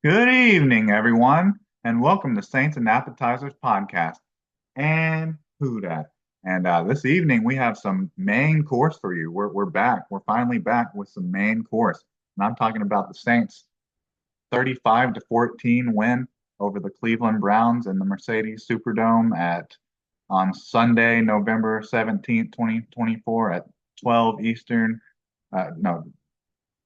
Good evening, everyone, and welcome to Saints and Appetizers podcast. And who dat? And this evening we have some main course for you. We're back. We're finally back with some main course, and I'm talking about the Saints' 35 to 14 win over the Cleveland Browns in the Mercedes Superdome at on Sunday, November 17th, 2024 at 12 Eastern. No,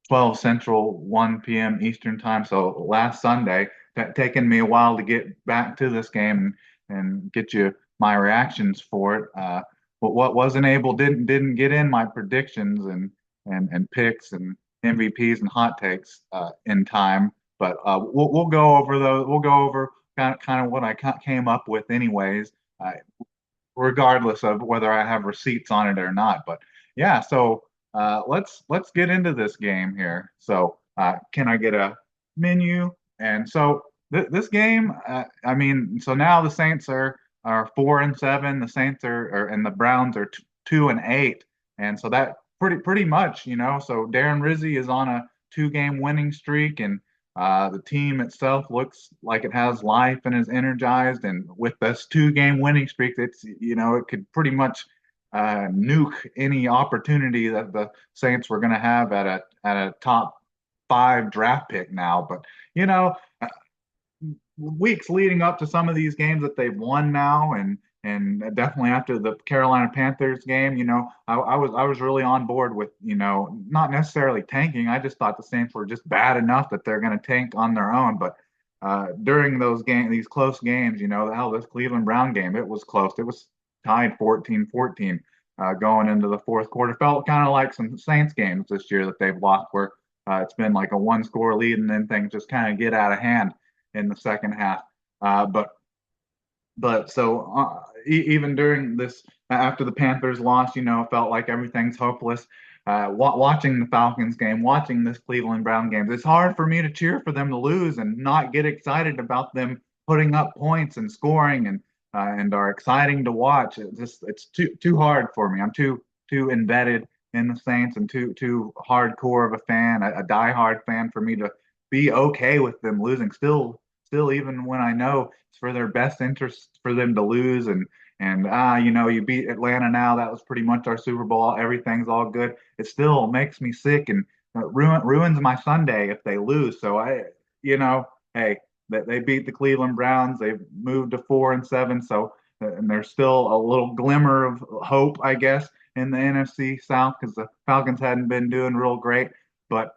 12 Central, 1 p.m. Eastern time. So last Sunday, taken me a while to get back to this game and get you my reactions for it. But what wasn't able didn't get in my predictions and picks and MVPs and hot takes in time. But we'll go over those. We'll go over kind of what I came up with, anyways, regardless of whether I have receipts on it or not. But yeah, so let's get into this game here. So can I get a menu? And so this game, I mean, so now the Saints are 4-7. The Saints and the Browns are 2-8, and so that pretty much, So Darren Rizzi is on a two-game winning streak, and the team itself looks like it has life and is energized. And with this two-game winning streak, it could pretty much nuke any opportunity that the Saints were going to have at a top 5 draft pick now. But you know, weeks leading up to some of these games that they've won now, and definitely after the Carolina Panthers game, I was really on board with, not necessarily tanking. I just thought the Saints were just bad enough that they're going to tank on their own. But during these close games, hell, this Cleveland Brown game, it was close. It was tied 14-14 going into the fourth quarter. Felt kind of like some Saints games this year that they've lost, where it's been like a one-score lead, and then things just kind of get out of hand in the second half. But so even during this, after the Panthers lost, felt like everything's hopeless. Watching the Falcons game, watching this Cleveland Brown games, it's hard for me to cheer for them to lose and not get excited about them putting up points and scoring and are exciting to watch. It's too hard for me. I'm too embedded in the Saints and too hardcore of a fan, a diehard fan for me to be okay with them losing. Still, even when I know it's for their best interest for them to lose, and you beat Atlanta now. That was pretty much our Super Bowl. Everything's all good. It still makes me sick and ruins my Sunday if they lose. So hey, they beat the Cleveland Browns. They've moved to 4-7. So and there's still a little glimmer of hope, I guess, in the NFC South, because the Falcons hadn't been doing real great. But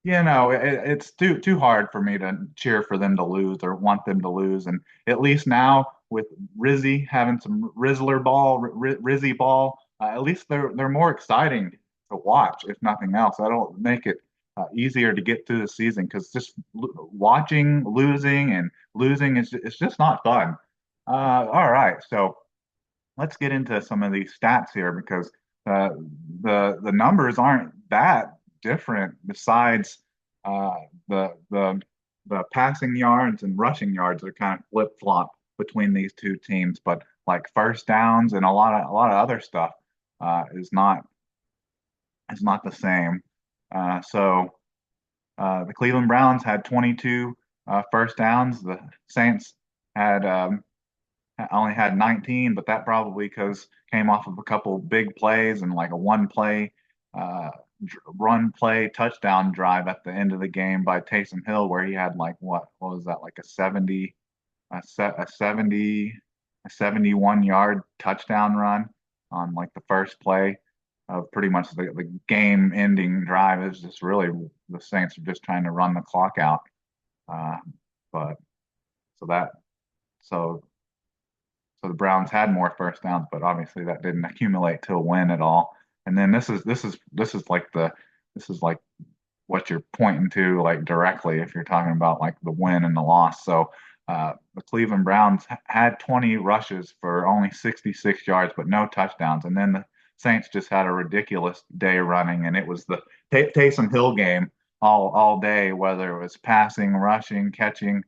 it's too hard for me to cheer for them to lose or want them to lose. And at least now with Rizzy having some Rizzy ball, at least they're more exciting to watch, if nothing else. That'll make it easier to get through the season, because just watching losing and losing is it's just not fun. All right, so let's get into some of these stats here, because uh, the numbers aren't that different. Besides uh, the passing yards and rushing yards are kind of flip flop between these two teams, but like first downs and a lot of other stuff uh, is not is not the same. The Cleveland Browns had 22 first downs. The Saints had I only had 19, but that probably because came off of a couple big plays and like a one play uh, run play touchdown drive at the end of the game by Taysom Hill, where he had like what was that, like a 70 a 70 a 71-yard touchdown run on like the first play of pretty much the game ending drive. Is just really the Saints are just trying to run the clock out. Uh, but so that so so the Browns had more first downs, but obviously that didn't accumulate to a win at all. And then this is like what you're pointing to, like directly, if you're talking about like the win and the loss. So the Cleveland Browns had 20 rushes for only 66 yards, but no touchdowns. And then the Saints just had a ridiculous day running, and it was the Taysom Hill game all day, whether it was passing, rushing, catching,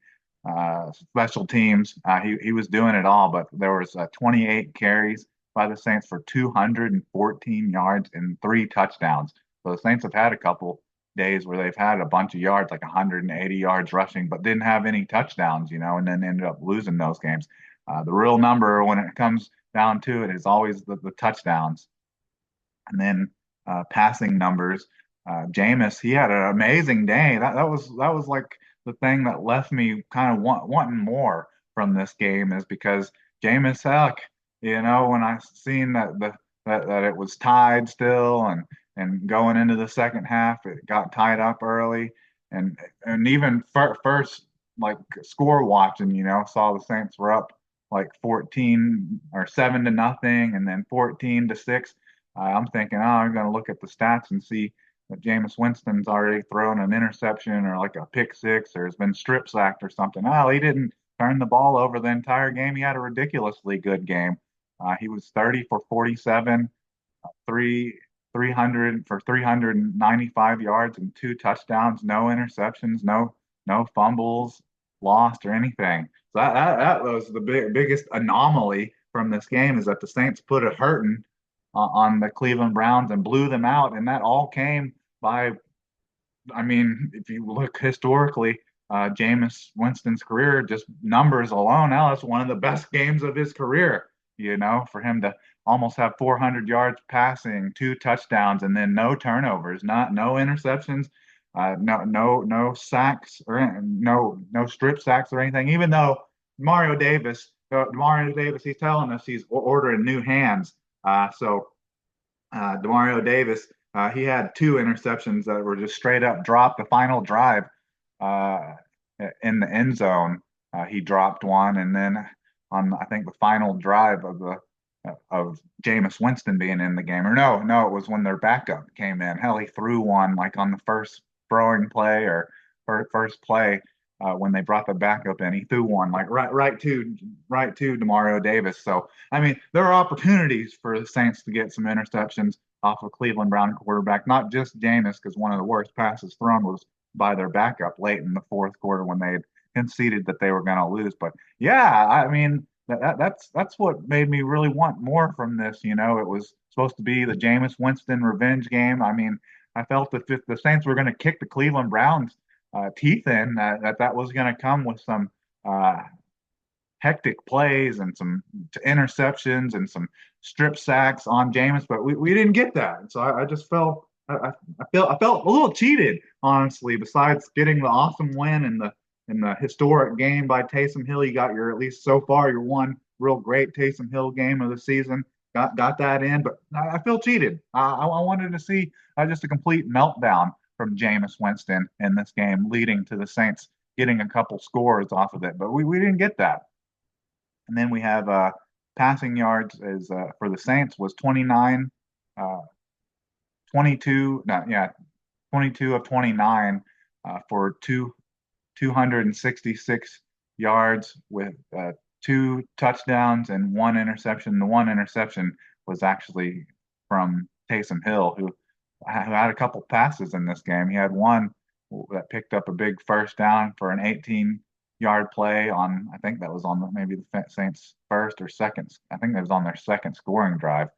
special teams. He was doing it all, but there was 28 carries by the Saints for 214 yards and 3 touchdowns. So the Saints have had a couple. days where they've had a bunch of yards, like 180 yards rushing, but didn't have any touchdowns, and then ended up losing those games. The real number when it comes down to it is always the touchdowns. And then passing numbers, Jameis, he had an amazing day. That was like the thing that left me kind of wanting more from this game is because Jameis, heck, when I seen that it was tied still and going into the second half, it got tied up early, and even first like score watching, saw the Saints were up like 14 or 7-0, and then 14-6. I'm thinking, I'm going to look at the stats and see that Jameis Winston's already thrown an interception or like a pick six or has been strip sacked or something. Oh, he didn't turn the ball over the entire game. He had a ridiculously good game. He was 30 for 47, three 300 for 395 yards and two touchdowns, no interceptions, no fumbles lost or anything. So that was the biggest anomaly from this game is that the Saints put a hurting on the Cleveland Browns and blew them out, and that all came by. I mean, if you look historically, Jameis Winston's career, just numbers alone, now that's one of the best games of his career. For him to almost have 400 yards passing, two touchdowns, and then no turnovers, no interceptions, no sacks or no strip sacks or anything. Even though Mario Davis, he's telling us he's ordering new hands. Demario Davis, he had two interceptions that were just straight up dropped. The final drive uh, in the end zone, he dropped one, and then on I think the final drive of Jameis Winston being in the game, or no, it was when their backup came in. Hell, he threw one like on the first throwing play or first play when they brought the backup in. He threw one like right to Demario Davis. So I mean, there are opportunities for the Saints to get some interceptions off of Cleveland Brown quarterback, not just Jameis, because one of the worst passes thrown was by their backup late in the fourth quarter when they had conceded that they were going to lose. But yeah, I mean, that's what made me really want more from this. It was supposed to be the Jameis Winston revenge game. I mean, I felt that if the Saints were going to kick the Cleveland Browns teeth in, that was going to come with some uh, hectic plays and some interceptions and some strip sacks on Jameis, but we didn't get that. So I just felt I felt a little cheated, honestly. Besides getting the awesome win in the historic game by Taysom Hill, you got your at least so far your one real great Taysom Hill game of the season. Got that in, but I feel cheated. I wanted to see just a complete meltdown from Jameis Winston in this game, leading to the Saints getting a couple scores off of it, but we didn't get that. And then we have passing yards is for the Saints was 29, uh, 22, no, yeah, 22 of 29 for 266 yards with two touchdowns and one interception. The one interception was actually from Taysom Hill, who had a couple passes in this game. He had one that picked up a big first down for an 18-yard play on, I think that was on maybe the Saints' first or second. I think that was on their second scoring drive.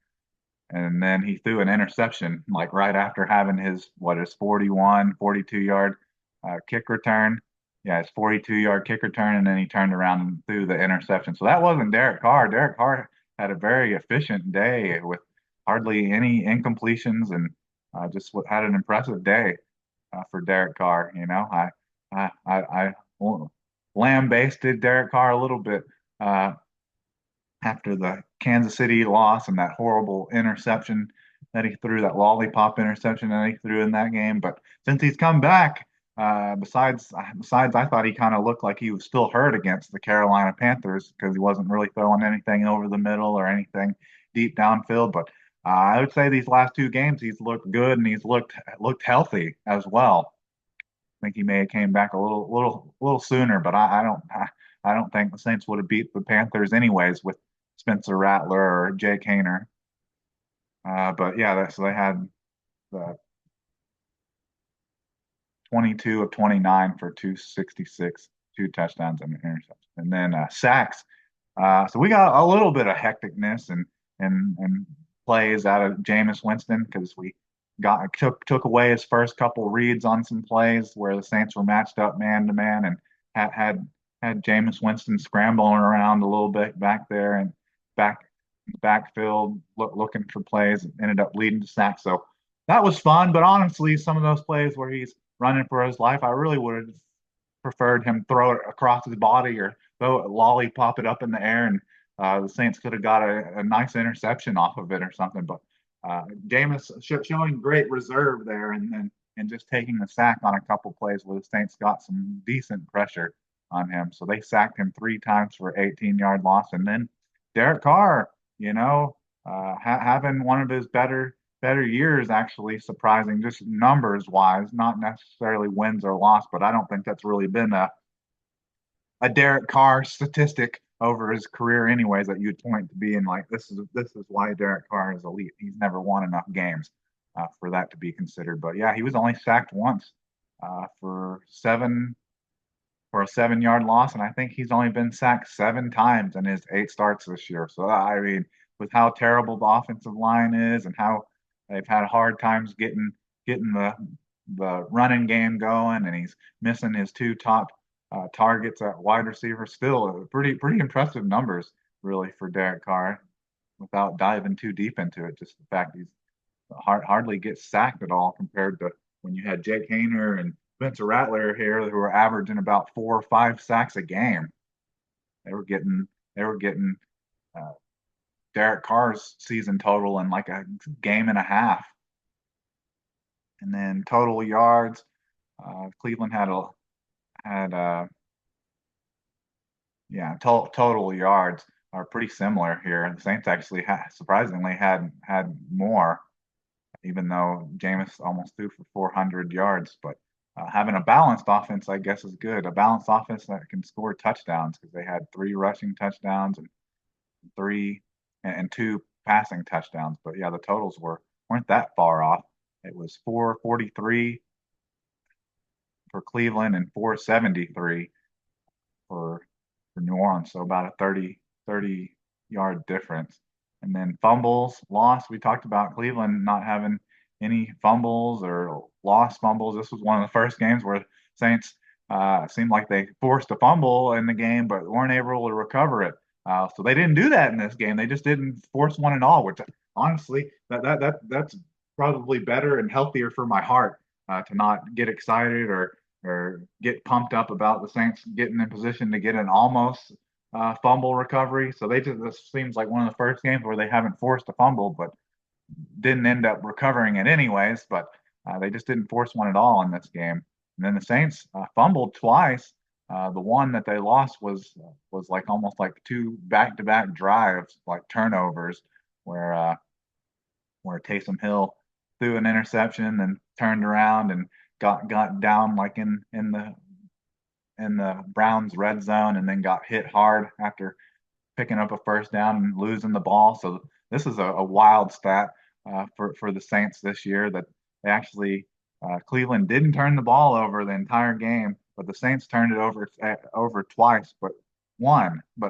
And then he threw an interception like right after having his 41, 42-yard kick return. Yeah, his 42-yard kick return, and then he turned around and threw the interception. So that wasn't Derek Carr. Derek Carr had a very efficient day with hardly any incompletions and just had an impressive day for Derek Carr. I lambasted Derek Carr a little bit uh, after the Kansas City loss and that horrible interception that he threw, that lollipop interception that he threw in that game. But since he's come back, besides, I thought he kind of looked like he was still hurt against the Carolina Panthers because he wasn't really throwing anything over the middle or anything deep downfield. But I would say these last two games he's looked good and he's looked healthy as well. I think he may have came back a little sooner, but I don't think the Saints would have beat the Panthers anyways with Spencer Rattler or Jake Hayner. But yeah, so they had the 22 of 29 for 266, two touchdowns and an interception, and then sacks. So we got a little bit of hecticness and plays out of Jameis Winston because we got took away his first couple reads on some plays where the Saints were matched up man to man, and had Jameis Winston scrambling around a little bit back there and back backfield looking for plays, and ended up leading to sacks. So that was fun. But honestly, some of those plays where he's running for his life, I really would have preferred him throw it across his body or throw it, lollipop it up in the air, and the Saints could have got a nice interception off of it or something. But Jameis showing great reserve there, and just taking the sack on a couple plays where the Saints got some decent pressure on him. So they sacked him 3 times for 18-yard loss, and then Derek Carr, having one of his better years, actually surprising, just numbers wise, not necessarily wins or loss, but I don't think that's really been a Derek Carr statistic over his career anyways that you'd point to being like this is why Derek Carr is elite. He's never won enough games for that to be considered. But yeah, he was only sacked once for seven for a 7-yard loss, and I think he's only been sacked 7 times in his 8 starts this year. So I mean, with how terrible the offensive line is and how they've had hard times getting the running game going, and he's missing his 2 top targets at wide receiver. Still, pretty impressive numbers really for Derek Carr. Without diving too deep into it, just the fact he's hardly gets sacked at all compared to when you had Jake Hayner and Spencer Rattler here who were averaging about 4 or 5 sacks a game. They were getting uh, Derek Carr's season total in like a game and a half. And then total yards, Cleveland had yeah, total yards are pretty similar here. The Saints actually surprisingly had more, even though Jameis almost threw for 400 yards. But having a balanced offense, I guess, is good. A balanced offense that can score touchdowns because they had 3 rushing touchdowns and three and 2 passing touchdowns. But yeah, the totals weren't that far off. It was 443 for Cleveland and 473 for New Orleans, so about a 30 yard difference. And then fumbles, lost. We talked about Cleveland not having any fumbles or lost fumbles. This was one of the first games where Saints seemed like they forced a fumble in the game, but weren't able to recover it. So they didn't do that in this game. They just didn't force one at all, which honestly, that's probably better and healthier for my heart to not get excited or get pumped up about the Saints getting in position to get an almost fumble recovery. So this seems like one of the first games where they haven't forced a fumble, but didn't end up recovering it anyways. But they just didn't force one at all in this game. And then the Saints fumbled twice. The one that they lost was like almost like 2 back-to-back drives, like turnovers, where where Taysom Hill threw an interception and turned around and got down like in the Browns red zone and then got hit hard after picking up a first down and losing the ball. So this is a wild stat for the Saints this year that they actually Cleveland didn't turn the ball over the entire game, but the Saints turned it over twice, but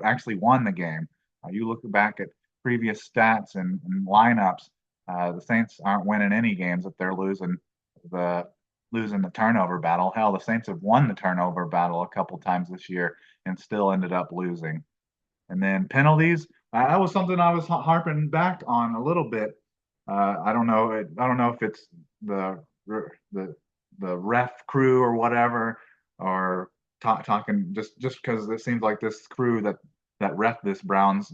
actually won the game. You look back at previous stats and lineups, the Saints aren't winning any games if they're the losing the turnover battle. Hell, the Saints have won the turnover battle a couple times this year and still ended up losing. And then penalties, that was something I was harping back on a little bit. I don't know. I don't know if it's the the ref crew or whatever, or talking just because it seems like this crew that ref this Browns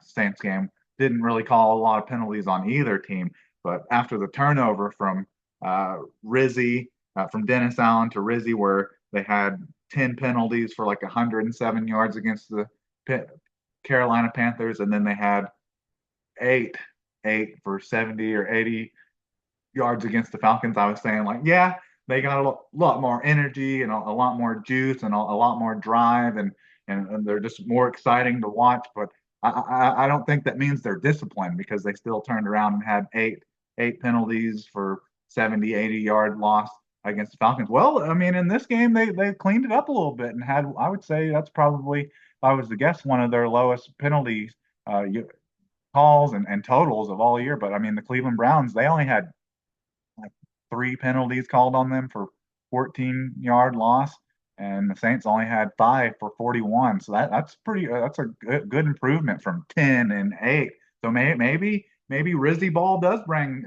Saints game didn't really call a lot of penalties on either team. But after the turnover from Rizzi, from Dennis Allen to Rizzi, where they had 10 penalties for like 107 yards against the Carolina Panthers, and then they had eight, eight for 70 or 80 yards against the Falcons. I was saying like, yeah, they got lot more energy and a lot more juice and a lot more drive, and they're just more exciting to watch. But I don't think that means they're disciplined because they still turned around and had eight penalties for 70, 80-yard loss against the Falcons. Well, I mean, in this game, they cleaned it up a little bit and had, I would say that's probably, if I was to guess, one of their lowest penalties calls and totals of all year. But I mean, the Cleveland Browns, they only had three penalties called on them for 14-yard loss, and the Saints only had five for 41. So that's pretty. That's a good improvement from 10 and 8. So maybe Rizzy Ball does bring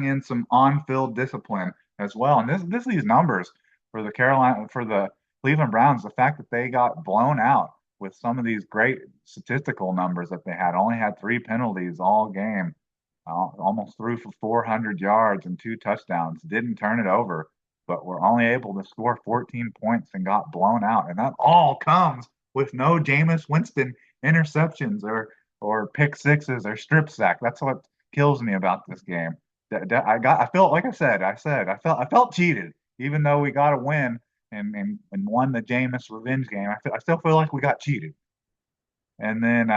in some on-field discipline as well. And this these numbers for the Cleveland Browns, the fact that they got blown out with some of these great statistical numbers that they had, only had three penalties all game, almost threw for 400 yards and two touchdowns, didn't turn it over, but were only able to score 14 points and got blown out. And that all comes with no Jameis Winston interceptions or pick sixes or strip sack. That's what kills me about this game. I felt like I felt cheated, even though we got a win and won the Jameis revenge game. I still feel like we got cheated. And then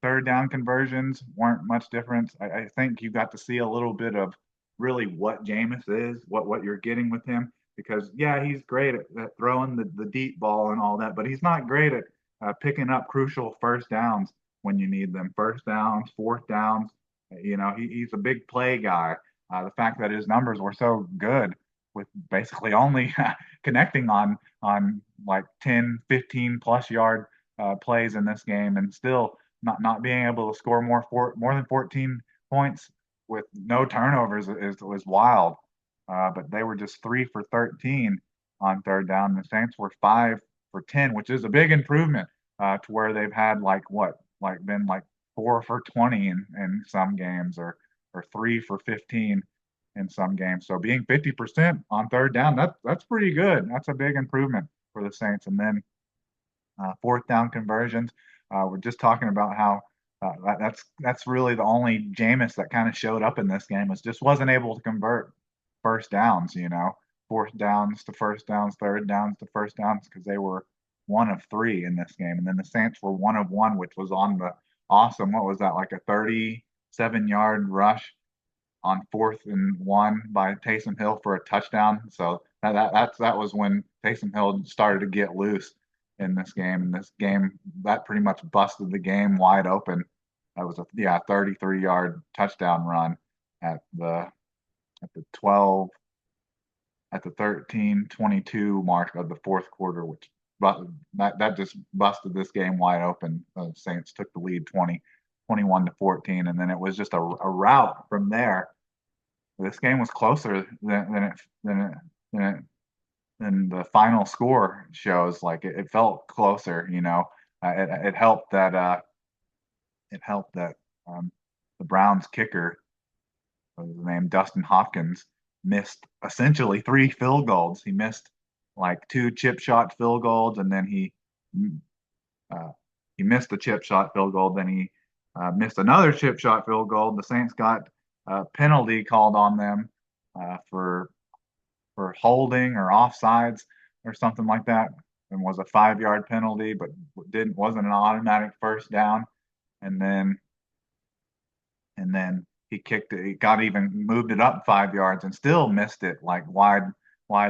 third down conversions weren't much different. I think you got to see a little bit of really what Jameis is, what you're getting with him. Because yeah, he's great at throwing the deep ball and all that, but he's not great at picking up crucial first downs when you need them. First downs, fourth downs. He's a big play guy. The fact that his numbers were so good with basically only connecting on like 10, 15 plus yard plays in this game, and still not being able to score more than 14 points with no turnovers is wild. But they were just 3 for 13 on third down. The Saints were 5 for 10, which is a big improvement to where they've had been like 4 for 20 in some games, or 3 for 15 in some games. So being 50% on third down, that's pretty good. That's a big improvement for the Saints. And then fourth down conversions. We're just talking about how that's really the only Jameis that kind of showed up in this game, was just wasn't able to convert first downs. Fourth downs to first downs, third downs to first downs, because they were 1 of 3 in this game, and then the Saints were 1 of 1, which was on the awesome. What was that, like a 37-yard rush on 4th and 1 by Taysom Hill for a touchdown? So that was when Taysom Hill started to get loose in this game. And this game that pretty much busted the game wide open. That was a 33-yard touchdown run at the 12 at the 13:22 mark of the fourth quarter, which that just busted this game wide open. The Saints took the lead 21-14, and then it was just a rout from there. This game was closer than the final score shows. Like it felt closer. It helped that the Browns kicker, what was his name, Dustin Hopkins, missed essentially 3 field goals. He missed like 2 chip shot field goals, and then he missed the chip shot field goal. Then he missed another chip shot field goal. The Saints got a penalty called on them for holding or offsides or something like that, and was a 5-yard penalty, but wasn't an automatic first down. And then he kicked it. He got even moved it up 5 yards and still missed it, like wide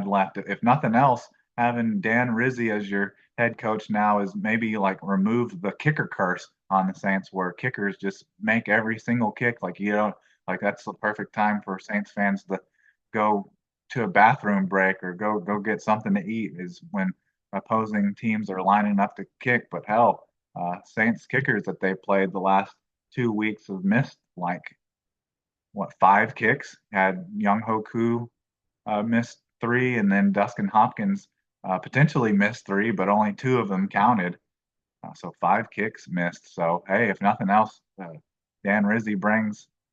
left. If nothing else, having Dan Rizzi as your head coach now is maybe like remove the kicker curse on the Saints, where kickers just make every single kick. Like that's the perfect time for Saints fans to go to a bathroom break or go get something to eat, is when opposing teams are lining up to kick. But hell, Saints kickers that they played the last 2 weeks have missed like 5 kicks. Had Young Hoku missed 3, and then Dustin Hopkins potentially missed 3, but only 2 of them counted. So 5 kicks missed. So hey, if nothing else, Dan Rizzi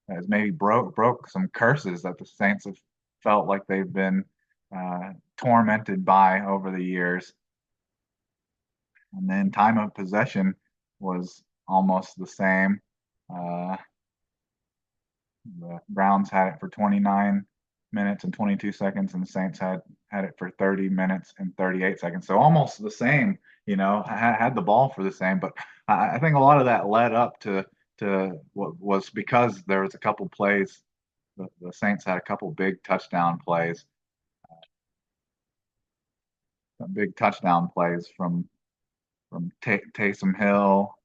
has maybe broke some curses that the Saints have felt like they've been tormented by over the years. And then time of possession was almost the same. The Browns had it for 29 minutes and 22 seconds, and the Saints had it for 30 minutes and 38 seconds. So almost the same, had the ball for the same. But I think a lot of that led up to what was because there was a couple plays. The Saints had a couple big touchdown plays, big touchdown plays from Taysom Hill.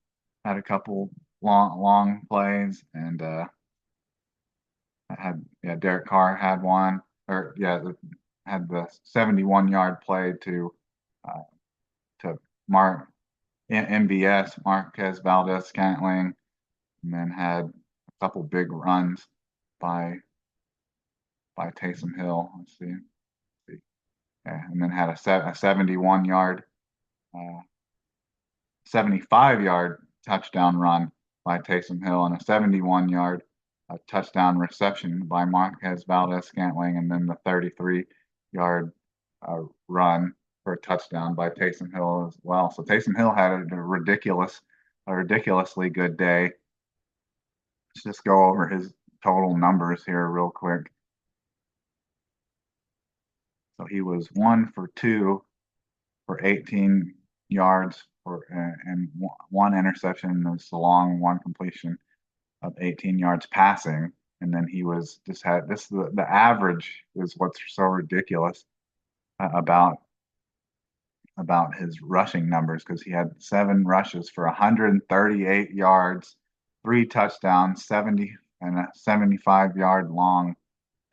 Had a couple long plays, and Had yeah, Derek Carr had one, or yeah, had the 71-yard play uh, to Mark MVS Marquez Valdez Scantling, and then had a couple big runs by Taysom Hill. Let's see. Yeah, and then had a 71-yard, uh, 75-yard touchdown run by Taysom Hill and a 71-yard touchdown reception by Marquez Valdez Scantling, and then the 33-yard run for a touchdown by Taysom Hill as well. So Taysom Hill had a ridiculously good day. Let's just go over his total numbers here real quick. So he was 1 for 2 for 18 yards and one interception. That's the long one completion of 18 yards passing. And then he was just had this the average is what's so ridiculous about his rushing numbers because he had 7 rushes for 138 yards, 3 touchdowns, 70 and a 75-yard long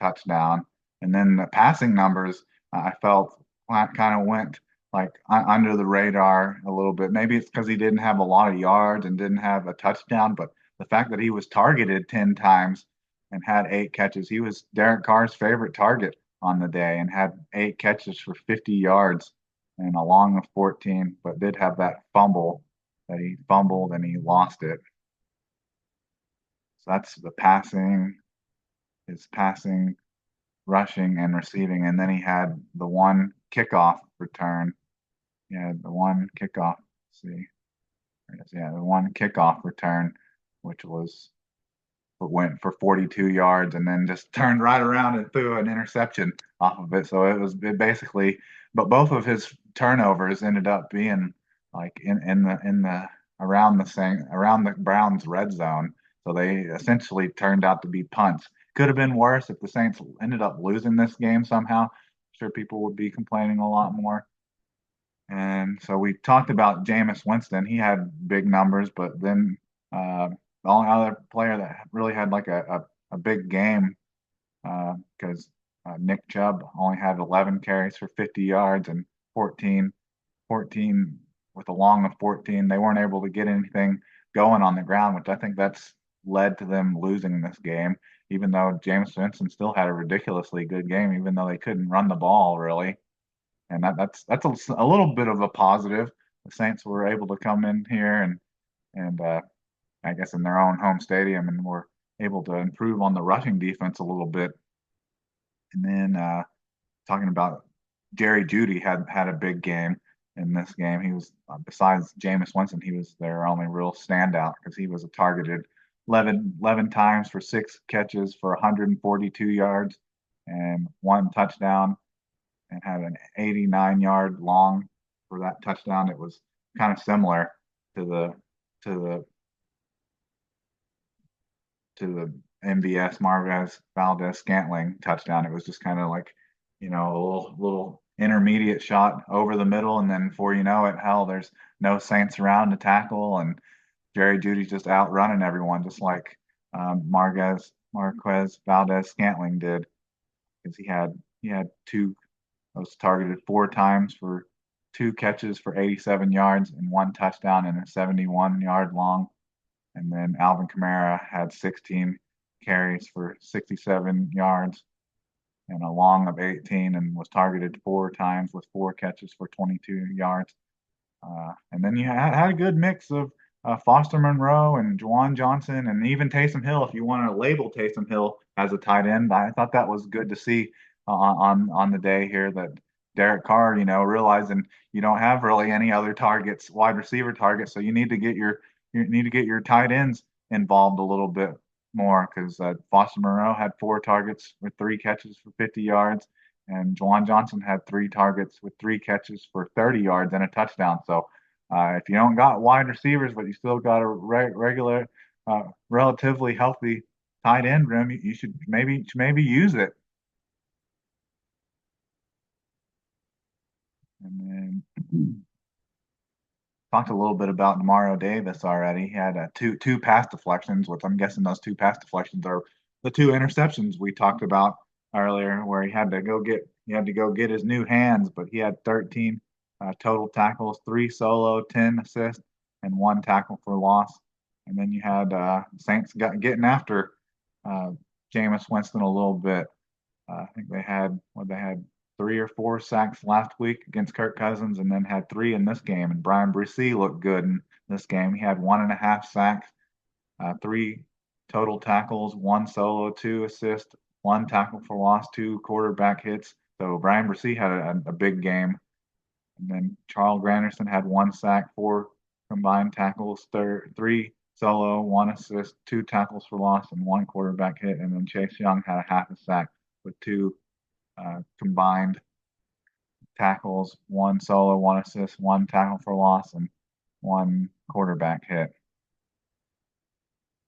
touchdown. And then the passing numbers, I felt kind of went like under the radar a little bit. Maybe it's because he didn't have a lot of yards and didn't have a touchdown, but the fact that he was targeted 10 times and had 8 catches, he was Derek Carr's favorite target on the day and had 8 catches for 50 yards and a long of 14, but did have that fumble that he fumbled and he lost it. So that's the his passing, rushing, and receiving. And then he had the one kickoff return. He had the one kickoff. Let's see. Yeah, the one kickoff return, which went for 42 yards and then just turned right around and threw an interception off of it. So it basically, but both of his turnovers ended up being like in the around the Browns red zone. So they essentially turned out to be punts. Could have been worse if the Saints ended up losing this game somehow. I'm sure people would be complaining a lot more. And so we talked about Jameis Winston. He had big numbers, but then the only other player that really had like a big game because Nick Chubb only had 11 carries for 50 yards and 14, 14 with a long of 14. They weren't able to get anything going on the ground, which I think that's led to them losing this game, even though James Winston still had a ridiculously good game, even though they couldn't run the ball really. And that's a little bit of a positive. The Saints were able to come in here and I guess in their own home stadium and were able to improve on the rushing defense a little bit. And then talking about Jerry Jeudy had a big game in this game. He was besides Jameis Winston, he was their only real standout because he was targeted 11 times for 6 catches for 142 yards and one touchdown and had an 89-yard long for that touchdown. It was kind of similar to the to the MVS Marquez Valdez Scantling touchdown. It was just kind of like, a little intermediate shot over the middle, and then before you know it, hell, there's no Saints around to tackle, and Jerry Judy's just outrunning everyone, just like Marquez Valdez Scantling did, because he had two was targeted 4 times for 2 catches for 87 yards and one touchdown and a 71-yard long. And then Alvin Kamara had 16 carries for 67 yards and a long of 18 and was targeted 4 times with 4 catches for 22 yards. And then you had a good mix of Foster Monroe and Juwan Johnson and even Taysom Hill. If you want to label Taysom Hill as a tight end, I thought that was good to see on the day here that Derek Carr, realizing you don't have really any other targets, wide receiver targets, so you need to get your tight ends involved a little bit more because Foster Monroe had 4 targets with 3 catches for 50 yards, and Juwan Johnson had 3 targets with 3 catches for 30 yards and a touchdown. So if you don't got wide receivers, but you still got a regular, relatively healthy tight end room, you should maybe use it. And then talked a little bit about Demario Davis already. He had two pass deflections, which I'm guessing those two pass deflections are the two interceptions we talked about earlier, where he had to go get his new hands, but he had 13 total tackles, three solo, 10 assists, and one tackle for loss. And then you had Saints getting after uh, Jameis Winston a little bit. I think they had three or four sacks last week against Kirk Cousins, and then had three in this game. And Brian Bresee looked good in this game. He had 1.5 sacks, three total tackles, one solo, two assists, one tackle for loss, two quarterback hits. So Brian Bresee had a big game. And then Charles Granderson had one sack, four combined tackles, three solo, one assist, two tackles for loss, and one quarterback hit. And then Chase Young had a half a sack with two combined tackles, one solo, one assist, one tackle for loss, and one quarterback hit.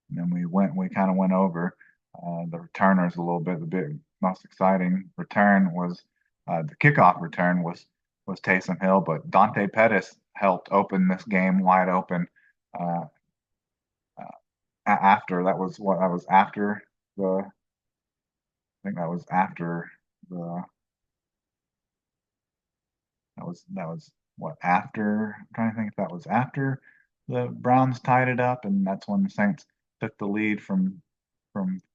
And then we kind of went over the returners a little bit. The big most exciting return was the kickoff return was Taysom Hill, but Dante Pettis helped open this game wide open. Uh, After that was after the I think that was after the that was what after I'm trying to think if that was after the Browns tied it up, and that's when the Saints took the lead from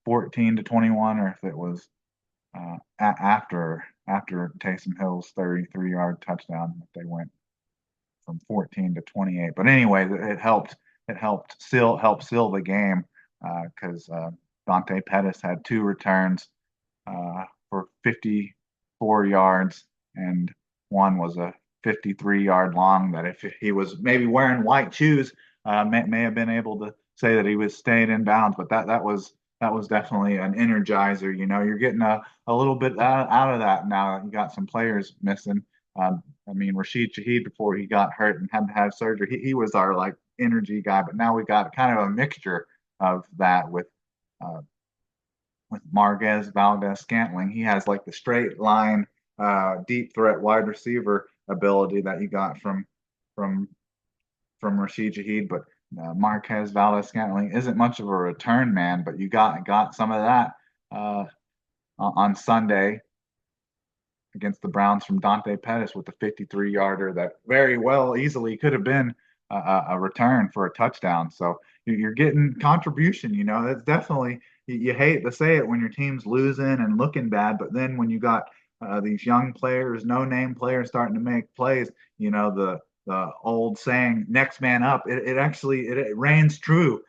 14 to 21, or if it was after Taysom Hill's 33-yard touchdown, they went from 14 to 28. But anyway, it help seal the game because Dante Pettis had two returns for 54 yards, and one was a 53-yard long that if he was maybe wearing white shoes, may have been able to say that he was staying in bounds. But that was definitely an energizer. You know, you're getting a little bit out of that now. You got some players missing. I mean, Rashid Shaheed before he got hurt and had to have surgery, he was our like energy guy. But now we got kind of a mixture of that uh, with Marquez Valdez Scantling. He has like the straight line, deep threat wide receiver ability that you got from Rashid Shaheed, but Marquez Valdez Scantling isn't much of a return man, but you got some of that uh, on Sunday against the Browns from Dante Pettis with a 53-yarder that very well easily could have been a return for a touchdown. So you're getting contribution. You know, that's definitely you hate to say it when your team's losing and looking bad, but then when you got these young players, no name players starting to make plays, you know the old saying "next man up." It actually it reigns true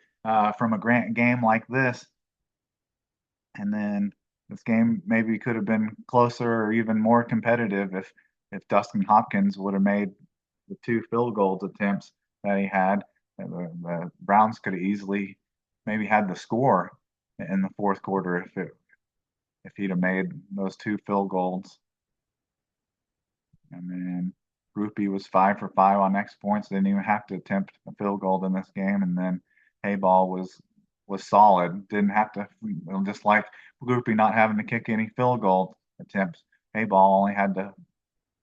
from a game like this. And then this game maybe could have been closer or even more competitive if Dustin Hopkins would have made the two field goals attempts that he had. The Browns could have easily maybe had the score in the fourth quarter if he'd have made those two field goals. And then Groupie was 5 for 5 on X points. Didn't even have to attempt a field goal in this game. And then Hayball was solid. Didn't have to, just like Groupie not having to kick any field goal attempts. Hayball only had to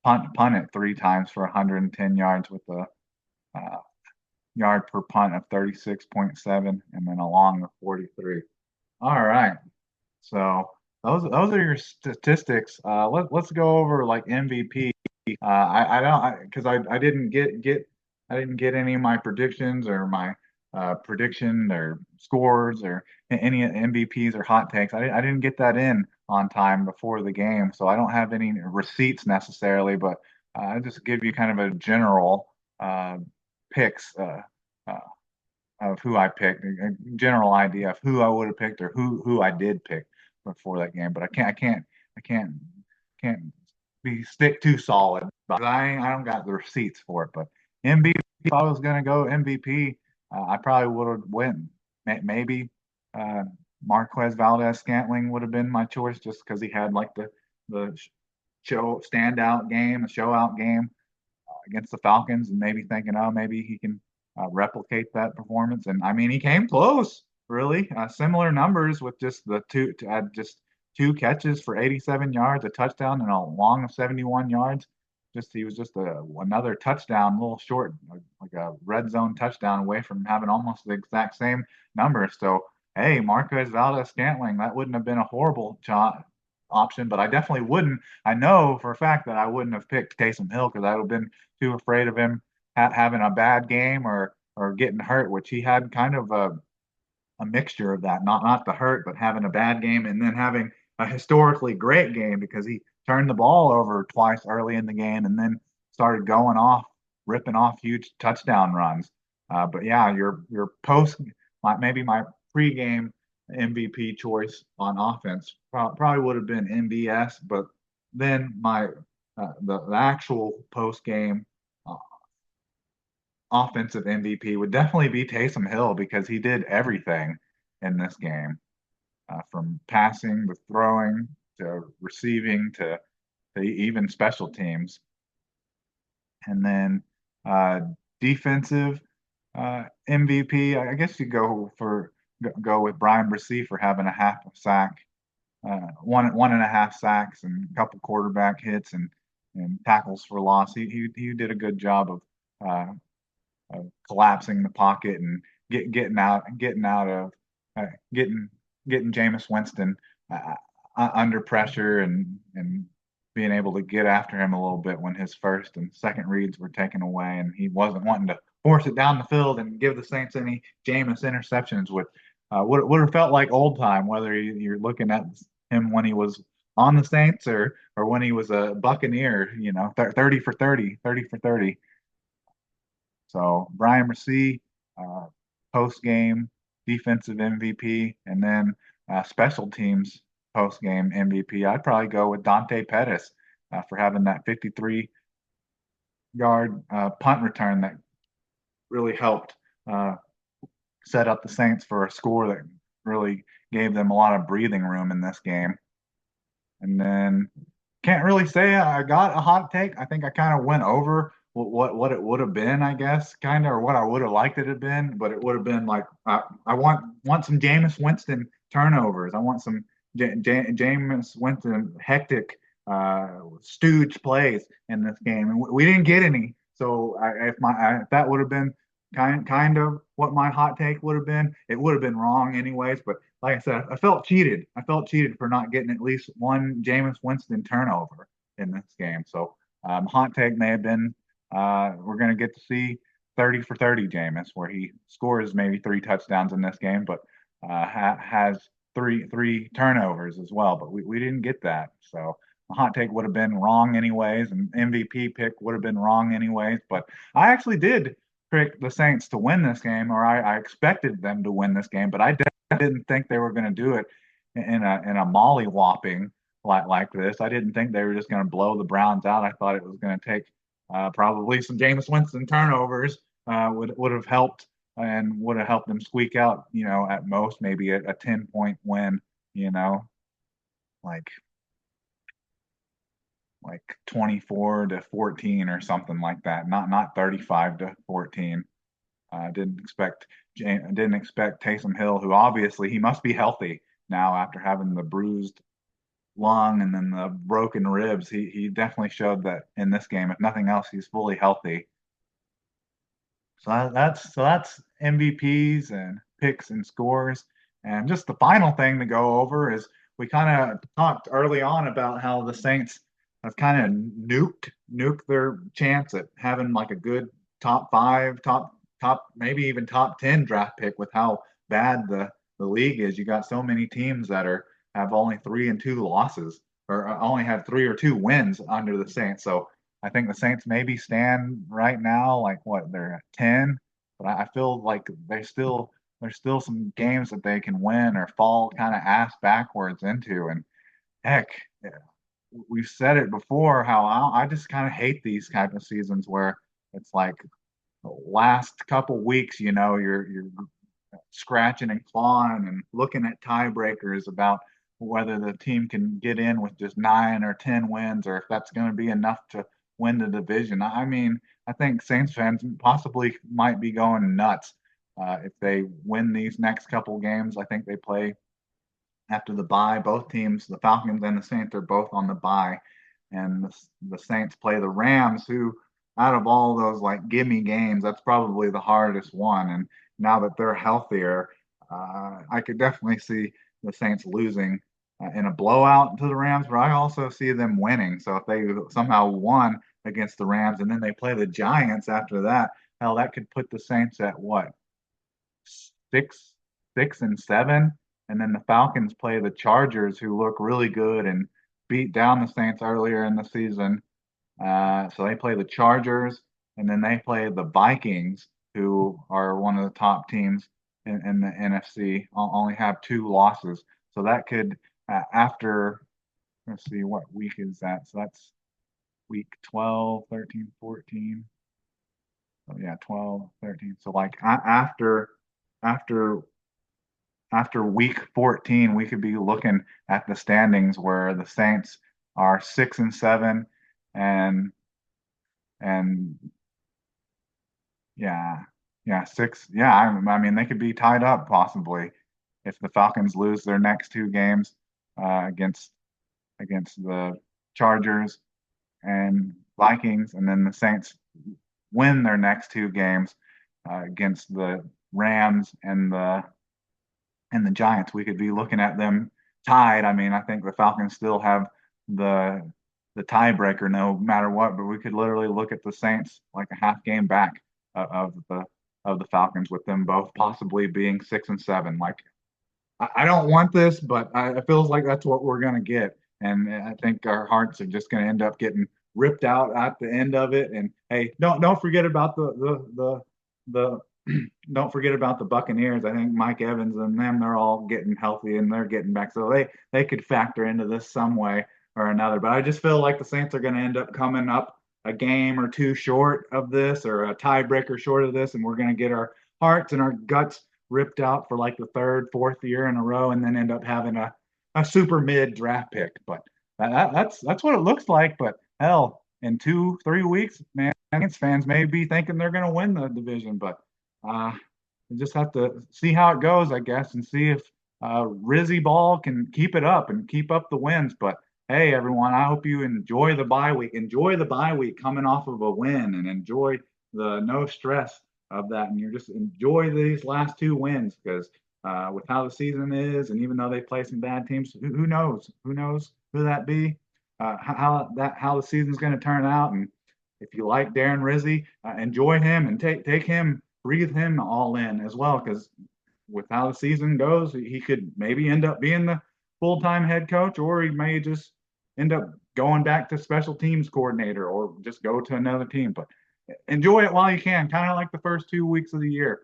punt it 3 times for 110 yards with a uh, yard per punt of 36.7 and then a long of 43. All right. So those are your statistics. Let's go over like MVP. I don't because I didn't I didn't get any of my predictions or my prediction or scores or any MVPs or hot takes. I didn't get that in on time before the game, so I don't have any receipts necessarily. But I just give you kind of a general uh, picks uh, of who I picked, a general idea of who I would have picked or who I did pick before that game. But I can't be stick too solid. But I don't got the receipts for it. But MVP, if I was gonna go MVP, I probably would have went maybe uh, Marquez Valdez Scantling would have been my choice just because he had like the show standout game, a show out game against the Falcons, and maybe thinking, oh, maybe he can replicate that performance. And I mean, he came close, really. Similar numbers with just the just two catches for 87 yards, a touchdown, and a long of 71 yards. Just he was just another touchdown, a little short, like a red zone touchdown away from having almost the exact same number. So hey, Marquez Valdez-Scantling, that wouldn't have been a horrible option, but I definitely wouldn't. I know for a fact that I wouldn't have picked Taysom Hill because I would have been too afraid of him having a bad game or getting hurt, which he had kind of a mixture of that, not the hurt, but having a bad game and then having a historically great game because he turned the ball over twice early in the game and then started going off, ripping off huge touchdown runs. But yeah, your post, maybe my pregame MVP choice on offense probably would have been MVS, but then the actual post game offensive MVP would definitely be Taysom Hill because he did everything in this game, from passing to throwing to receiving to even special teams. And then defensive MVP, I guess you go with Brian Bresee for having a half a sack, one and a half sacks, and a couple quarterback hits and tackles for loss. He did a good job collapsing the pocket and getting out of uh, getting getting Jameis Winston under pressure and being able to get after him a little bit when his first and second reads were taken away and he wasn't wanting to force it down the field and give the Saints any Jameis interceptions with would have felt like old time, whether you're looking at him when he was on the Saints or when he was a Buccaneer, 30 for 30, 30 for 30. So Brian Rasee, uh, post game defensive MVP, and then special teams post game MVP. I'd probably go with Dante Pettis for having that 53-yard punt return that really helped uh, set up the Saints for a score that really gave them a lot of breathing room in this game. And then can't really say I got a hot take. I think I kind of went over what it would have been, I guess, kind of, or what I would have liked it to have been. But it would have been like I want some Jameis Winston turnovers. I want some Jameis Winston hectic stooge plays in this game, and we didn't get any. So if that would have been kind of what my hot take would have been, it would have been wrong anyways. But like I said, I felt cheated. I felt cheated for not getting at least one Jameis Winston turnover in this game. So hot take may have been we're going to get to see 30 for 30 Jameis, where he scores maybe three touchdowns in this game, but has three turnovers as well. But we didn't get that. So a hot take would have been wrong anyways, and MVP pick would have been wrong anyways. But I actually did pick the Saints to win this game, or I expected them to win this game, but I didn't think they were going to do it in a molly whopping like this. I didn't think they were just going to blow the Browns out. I thought it was going to take probably some Jameis Winston turnovers would have helped and would have helped them squeak out, at most maybe a 10-point win, you know, like like 24-14 or something like that. Not 35-14. Didn't expect Taysom Hill, who obviously he must be healthy now after having the bruised lung and then the broken ribs. He definitely showed that in this game. If nothing else, he's fully healthy. So that's MVPs and picks and scores. And just the final thing to go over is we kind of talked early on about how the Saints have kind of nuked their chance at having like a good top five, top maybe even top 10 draft pick with how bad the league is. You got so many teams that are have only 3 and 2 losses or only have 3 or 2 wins under the Saints. So I think the Saints maybe stand right now like what they're at 10, but I feel like there's still some games that they can win or fall kind of ass backwards into. And heck, yeah, we've said it before how I just kind of hate these type of seasons where it's like the last couple weeks, you're scratching and clawing and looking at tiebreakers about whether the team can get in with just 9 or 10 wins or if that's going to be enough to win the division. I mean, I think Saints fans possibly might be going nuts if they win these next couple games. I think they play after the bye. Both teams, the Falcons and the Saints, are both on the bye, and the Saints play the Rams, who out of all those like gimme games, that's probably the hardest one. And now that they're healthier, I could definitely see the Saints losing in a blowout to the Rams, but I also see them winning. So if they somehow won against the Rams and then they play the Giants after that, hell, that could put the Saints at what, six, 6-7, and then the Falcons play the Chargers, who look really good and beat down the Saints earlier in the season. So they play the Chargers, and then they play the Vikings, who are one of the top teams in the NFC. Only have two losses, so that could after let's see what week is that. So that's week 12, 13, 14. So yeah, 12, 13. So like after after week 14, we could be looking at the standings where the Saints are 6-7 and and yeah, yeah, six. Yeah, I mean they could be tied up possibly if the Falcons lose their next two games against the Chargers and Vikings, and then the Saints win their next two games against the Rams and the Giants. We could be looking at them tied. I mean, I think the Falcons still have the tiebreaker no matter what, but we could literally look at the Saints like a half game back of the Falcons, with them both possibly being 6-7. Like I don't want this, but it feels like that's what we're gonna get, and I think our hearts are just gonna end up getting ripped out at the end of it. And hey, don't forget about the don't forget about the Buccaneers. I think Mike Evans and them, they're all getting healthy and they're getting back. So they could factor into this some way or another. But I just feel like the Saints are going to end up coming up a game or two short of this, or a tiebreaker short of this, and we're going to get our hearts and our guts ripped out for like the third, fourth year in a row, and then end up having a super mid draft pick. But that's what it looks like. But hell, in 2, 3 weeks, man, Saints fans may be thinking they're going to win the division, but we just have to see how it goes, I guess, and see if Rizzy Ball can keep it up and keep up the wins. But hey, everyone, I hope you enjoy the bye week. Enjoy the bye week coming off of a win, and enjoy the no stress of that. And you just enjoy these last two wins, because with how the season is, and even though they play some bad teams, who knows? Who knows who that be? How the season's going to turn out. And if you like Darren Rizzi, enjoy him and take him, breathe him all in as well, because with how the season goes, he could maybe end up being the full time head coach, or he may just end up going back to special teams coordinator, or just go to another team. But enjoy it while you can, kind of like the first 2 weeks of the year.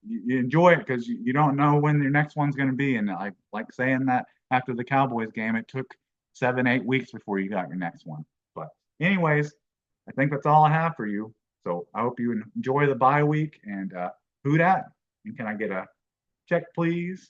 You enjoy it because you don't know when your next one's going to be. And I like saying that after the Cowboys game, it took 7, 8 weeks before you got your next one. But anyways, I think that's all I have for you. So I hope you enjoy the bye week, and who dat? And can I get a check, please?